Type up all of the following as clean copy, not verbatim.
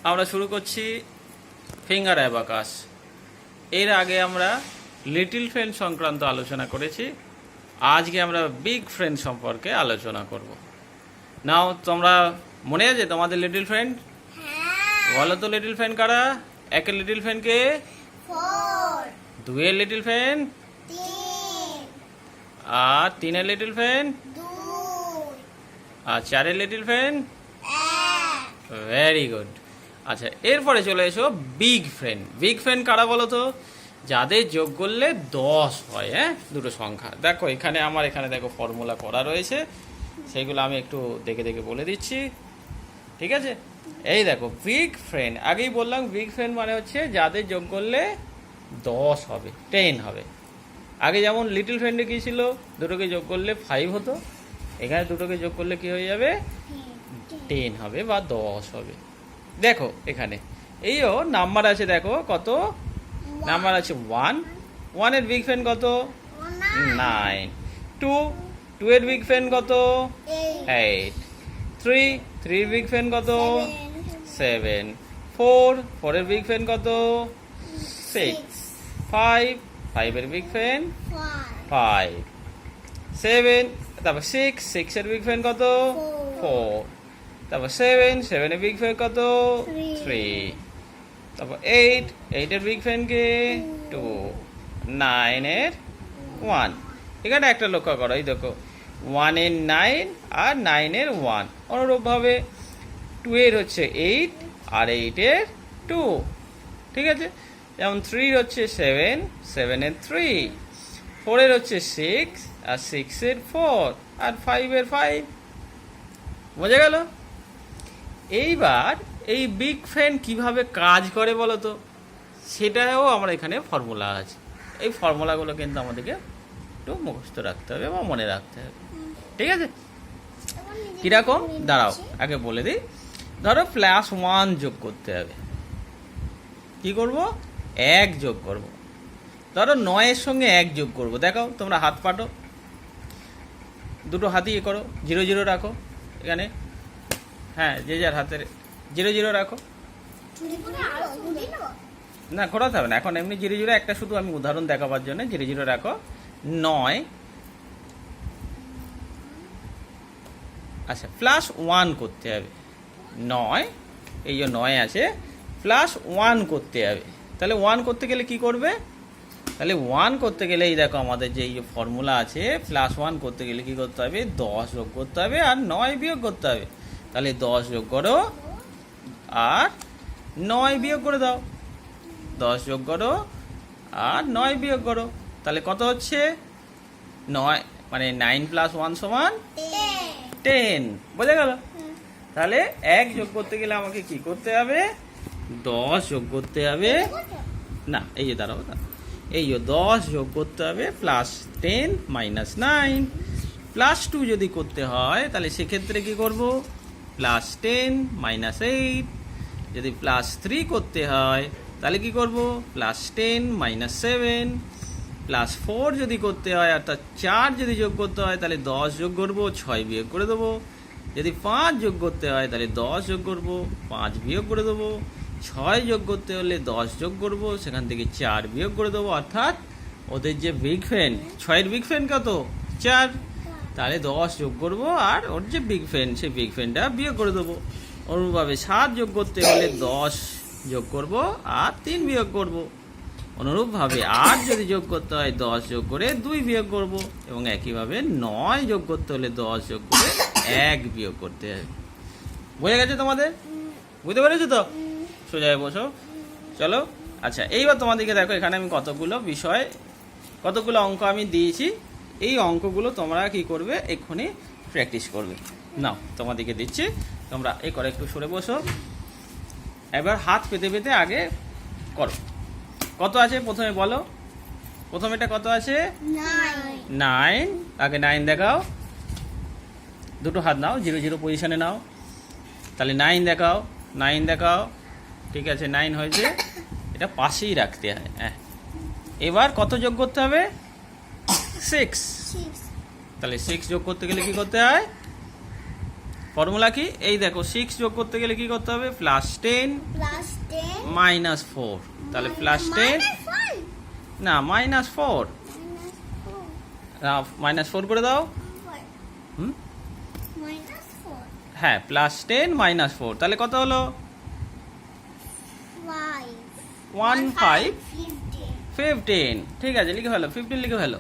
আমরা শুরু করছি ফিঙ্গার অ্যাবাকাস। এর আগে আমরা লিটল ফ্রেন্ড সংক্রান্ত আলোচনা করেছি। আজকে আমরা বিগ ফ্রেন্ড সম্পর্কে আলোচনা করব। নাও তোমরা মনে আছে তোমাদের লিটল ফ্রেন্ড? বলো তো লিটল ফ্রেন্ড কারা? একের লিটল ফ্রেন্ডকে, দুইয়ের লিটল ফ্রেন্ড, আর তিনের লিটল ফ্রেন্ড, আর চারের লিটল ফ্রেন্ড। Very good. আচ্ছা, এরপরে চলে এসো বিগ ফ্রেন্ড। বিগ ফ্রেন্ড কারা বলো তো? যাদের যোগ করলে 10 হয়। দুটো সংখ্যা দেখো এখানে, আমার এখানে দেখো ফর্মুলা করা রয়েছে, সেইগুলো আমি একটু দেখে দেখে বলে দিচ্ছি, ঠিক আছে? এই দেখো বিগ ফ্রেন্ড, আগেই বললাম বিগ ফ্রেন্ড মানে হচ্ছে যাদের যোগ করলে 10 হবে, 10 হবে। আগে যেমন লিটল ফ্রেন্ডে কী ছিল, দুটোকে যোগ করলে 5 হতো, এখানে দুটোকে যোগ করলে কি হয়ে যাবে? 10 হবে বা 10 হবে। দেখো এখানে এইও নাম্বার আছে, দেখো কত নাম্বার আছে? 1, 1 এর বিগ ফ্রেন্ড কত? 9। 2, 2 এর বিগ ফ্রেন্ড কত? 8। 3, 3 এর বিগ ফ্রেন্ড কত? 7। 4, 4 এর বিগ ফ্রেন্ড কত? 6। 5, 5 এর বিগ ফ্রেন্ড 5। 7, তারপর 6, 6 এর বিগ ফ্রেন্ড কত? 4। তারপর 7, 7 এর বিগ ফ্রেন্ড কত? 3। তারপর 8, 8 এর বিগ ফ্রেন্ড কে? 2। 9 এর 1। এখানে একটা লক্ষ্য করো, এই দেখো 1 এর 9 আর 9 এর 1। অনুরূপভাবে 2 এর হচ্ছে 8 আর 8 এর 2, ঠিক আছে? যেমন 3 হচ্ছে 7, 7 এর 3। 4 এর হচ্ছে 6 আর 6 এর 4, আর 5 এর 5। বোঝা গেল? এইবার এই বিগ ফ্রেন্ড কিভাবে কাজ করে বলো তো, সেটাও আমার এখানে ফর্মুলা আছে। এই ফর্মুলাগুলো কিন্তু আমাদেরকে একটু মুখস্থ রাখতে হবে বা মনে রাখতে হবে, ঠিক আছে? কিরকম দাঁড়াও আগে বলে দিই। ধরো +1 যোগ করতে হবে, কি করব? 1 যোগ করব। ধরো 9 এর সঙ্গে 1 যোগ করব। দেখাও তোমরা হাত পাটো, দুটো হাতই এ করো, 0 0 রাখো এখানে। হ্যাঁ, যে যার হাতের 0 0 রাখো। না, ঘোরাতে হবে না এখন, এমনি 0 0 একটা শুধু আমি উদাহরণ দেখাবার জন্য 0 0 রাখো। 9, আচ্ছা +1 করতে হবে। 9, এই যে 9 আছে, +1 করতে হবে। তাহলে 1 করতে গেলে কি করবে? তাহলে 1 করতে গেলে এই দেখো আমাদের যে এই ফর্মুলা আছে, +1 করতে গেলে কি করতে হবে? 10 যোগ করতে হবে আর 9 বিয়োগ করতে হবে। তাহলে 10 যোগ করো আর 9 বিয়োগ করে দাও। 10 যোগ করো আর 9 বিয়োগ করো। তাহলে কত হচ্ছে? 9 মানে 9 + 1 = 10। বোঝা গেল? তাহলে 1 যোগ করতে গেলে আমাকে কি করতে হবে? 10 যোগ করতে হবে। না, এই যে দাঁড়াও, এই যে 10 যোগ করতে হবে +10 - 9। +2 যদি করতে হয় তাহলে সেক্ষেত্রে কি করব? +10 - 8। যদি +3 করতে হয় তাহলে কি করব? +10 - 7। +4 যদি করতে হয়, অর্থাৎ 4 যদি যোগ করতে হয় তাহলে 10 যোগ করব, 6 বিয়োগ করে দেবো। যদি 5 যোগ করতে হয় তাহলে 10 যোগ করব, 5 বিয়োগ করে দেবো। 6 যোগ করতে হলে 10 যোগ করব, সেখান থেকে 4 বিয়োগ করে দেবো। অর্থাৎ ওদের যে বিগ ফ্রেন্ড, 6 এর বিগ ফ্রেন্ড কত? 4। তাহলে 10 যোগ করব আর ওর যে বিগ ফ্রেন্ড, সেই বিগ ফ্রেন্ডটা বিয়োগ করে দেবো। অনুরূপভাবে 7 যোগ করতে হলে 10 যোগ করব আর 3 বিয়োগ করব। অনুরূপভাবে 8 যদি যোগ করতে হয় 10 যোগ করে 2 বিয়োগ করব। এবং একইভাবে 9 যোগ করতে হলে 10 যোগ করে 1 বিয়োগ করতে হবে। বুঝে গেছে তোমাদের? বুঝতে পেরেছো তো? সোজা হয়ে বসো, চলো। আচ্ছা, এইবার তোমাদেরকে দেখো এখানে আমি কতগুলো বিষয়, কতগুলো অঙ্ক আমি দিয়েছি। এই অঙ্কগুলো তোমরা কি করবে? এক্ষুনি প্র্যাকটিস করবে। নাও তোমাদেরকে দিচ্ছি, তোমরা এই করে একটু সরে বসো। এবার হাত পেতে পেতে আগে করো। কত আছে প্রথমে বলো? প্রথমেটা কত আছে? 9। আগে 9 দেখাও, দুটো হাত নাও, 0 0 পজিশনে নাও। তাহলে 9 দেখাও, 9 দেখাও, ঠিক আছে 9 হয়েছে। এটা পাশেই রাখতে হয়। হ্যাঁ, এবার কত যোগ করতে হবে? 6। তাহলে 6 যোগ করতে গেলে কি করতে হয়? ফর্মুলা কি? এই দেখো 6 যোগ করতে গেলে কি করতে হবে? প্লাস 10 প্লাস 10 মাইনাস 4, তাহলে প্লাস 10 না মাইনাস 4, মাইনাস 4 করে দাও। হুম, মাইনাস 4 হ্যাঁ প্লাস 10 মাইনাস 4, তাহলে কত হলো? 5 15 15 15। ঠিক আছে, লিখে ফেলো, 15 লিখে ফেলো।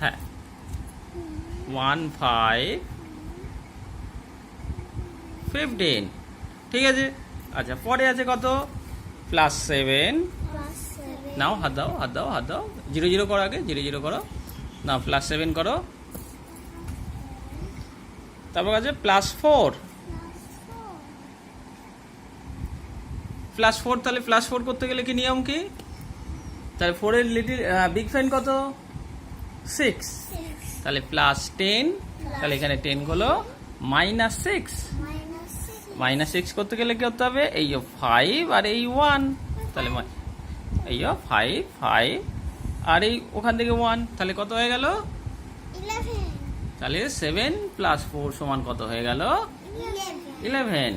হ্যাঁ 15 15, ঠিক আছে। আচ্ছা পরে আছে কত? প্লাস 7, প্লাস 7 নাও হাত দাও হাত দাও হাত দাও, 0 0 করো, আগে 0 0 করো, না প্লাস 7 করো। তারপর আছে প্লাস 4, প্লাস 4, তাহলে প্লাস 4 করতে গেলে কি নিয়ম কি? তাহলে 4 এর লিটিল বিগ ফ্রেন্ড কত? 6, তাহলে প্লাস 10, তাহলে এখানে 10 হলো মাইনাস 6, মাইনাস 6 করতে গেলে কি করতে হবে? এই 5 আর এই 1, তাহলে এই 5 5 আর এই ওখান থেকে 1, তাহলে কত হয়ে গেল? 11 তাহলে 7 প্লাস 4 সমান কত হয়ে গেল? 11।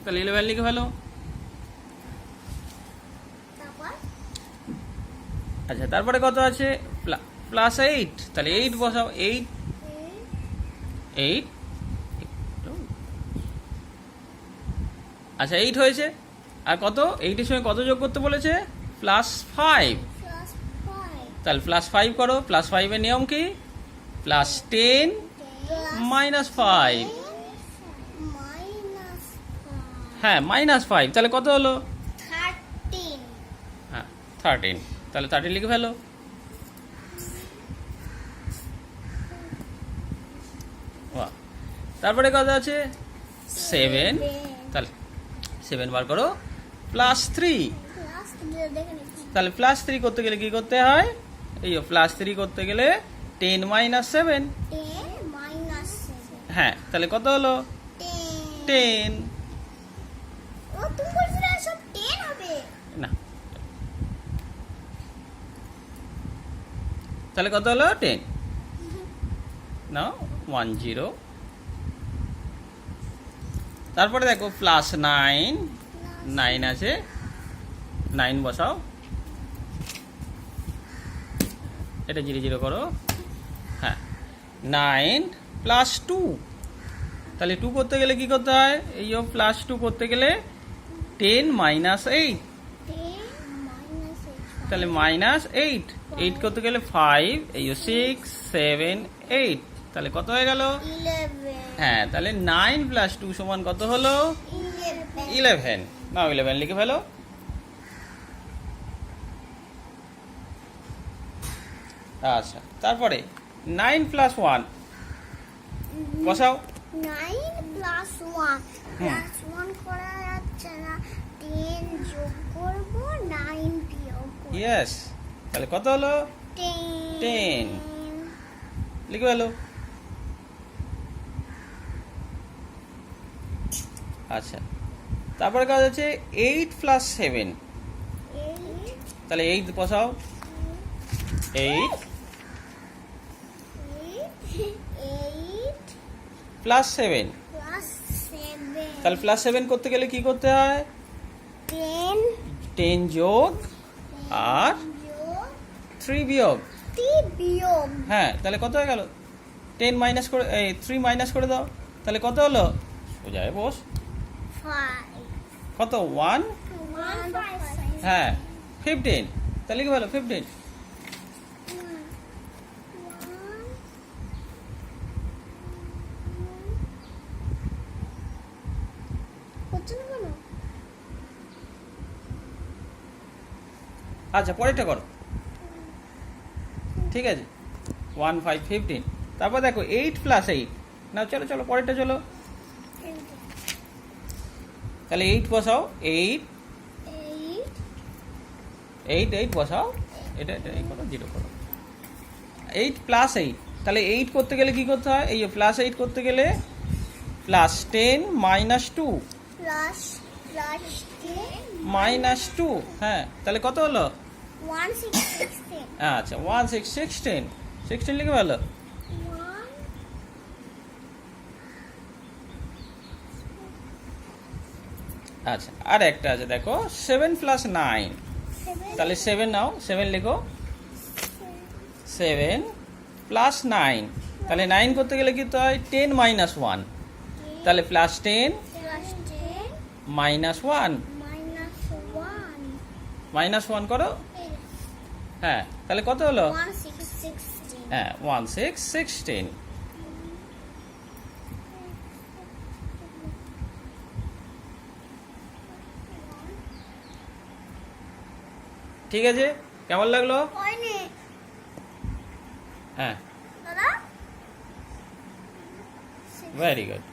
তাহলে 11 লিখে ফেলো। তারপর আচ্ছা তারপরে কত আছে? প্লাস 8, তাহলে 8 বসাও, 8 8, আচ্ছা 8 হয়েছে। আর কত? 8 এর সঙ্গে কত যোগ করতে বলেছে? প্লাস 5, প্লাস 5 তাহলে প্লাস 5 করো। প্লাস 5 এর নিয়ম কি? প্লাস 10 মাইনাস 5, মাইনাস হ্যাঁ মাইনাস 5, তাহলে কত হলো? 13 হ্যাঁ 13, তাহলে 13 লিখে ফেলো। বাহ। তারপরে কত আছে? 7, তাহলে 7 বার করো। প্লাস 3, প্লাস দেখে নিচ্ছি তাহলে প্লাস 3 করতে গেলে কি করতে হয়? এই প্লাস 3 করতে গেলে 10 মাইনাস 7, 10 মাইনাস 7 হ্যাঁ তাহলে কত হলো? 10 10, ও তুমি বলছিলে সব 10 হবে না তাহলে কত হলো? 10 না 10। তারপরে দেখো প্লাস 9, 9 আছে, 9 বসাও, এটা 0 0 করো। হ্যাঁ 9 প্লাস 2, তাহলে 2 করতে গেলে কি করতে হয়? এই প্লাস 2 করতে গেলে 10 মাইনাস 8, 10 মাইনাস 8 তাহলে মাইনাস 8, 8 করতে গেলে 5, এই 6 7 8, তাহলে কত হয়ে গেল? 11 হ্যাঁ তাহলে 9 প্লাস 2 সমান কত হলো? 11। নাও 11 লিখে ফেলো। আচ্ছা তারপরে 9 প্লাস 1 বসাও। 9 প্লাস 1 প্লাস 1 করা যাচ্ছে না, 10 যোগ করব 9 বিয়োগ করব ইয়েস, তাহলে কত হলো? 10 লিখে ফেলো। আচ্ছা তারপরে কাজ আছে 8 প্লাস 7, 8 তাহলে 8 বসাও, 8 প্লাস 7, প্লাস 7 তাহলে প্লাস 7 করতে গেলে কি করতে হয়? 10 10 যোগ আর যোগ 3 বিয়োগ, 3 বিয়োগ হ্যাঁ তাহলে কত হয়ে গেল? 10 মাইনাস করে 3 মাইনাস করে দাও, তাহলে কত হলো? সোজায় বস, 5 কত? 1, 1 হ্যাঁ 15, তাহলে কি বলো 15। আচ্ছা পরেরটা করো, ঠিক আছে 1 5 15। তারপর দেখো 8 প্লাস 8, না চলো চলো পরেরটা চলো, তাহলে 8 বসাও, 8 8 বসাও, এটা এই করো 0 করো, 8 প্লাস 8, তাহলে 8 করতে গেলে কি করতে হয়? এই প্লাস 8 করতে গেলে প্লাস 10 মাইনাস 2, প্লাস মাইনাস 2, হ্যাঁ তাহলে কত হলো? 1 6 16 আচ্ছা 1 6 16, 16 লিখে ভালো। 1 আচ্ছা আর একটা আছে দেখো 7 প্লাস 9, তাহলে 7 নাও, 7 লিখো, 7 প্লাস 9, তাহলে 9 করতে গেলে কি তো হয় 10 মাইনাস 1, তাহলে plus 10 plus 10 minus 1, minus 1 minus 1 করো, হ্যাঁ তাহলে কত হলো, 1 6 16 হ্যাঁ 1 6 16। ঠিক আছে, কেমন লাগলো? হয়নি হ্যাঁ দাদা ভেরি গুড।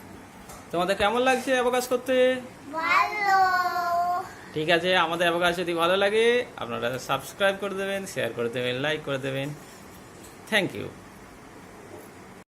তোমাদের কেমন লাগছে অ্যাবাকাস করতে? ভালো ঠিক আছে, আমাদের অ্যাবাকাস যদি ভালো লাগে আপনারা সাবস্ক্রাইব করে দেবেন, শেয়ার করে দেবেন, লাইক করে দেবেন। Thank you.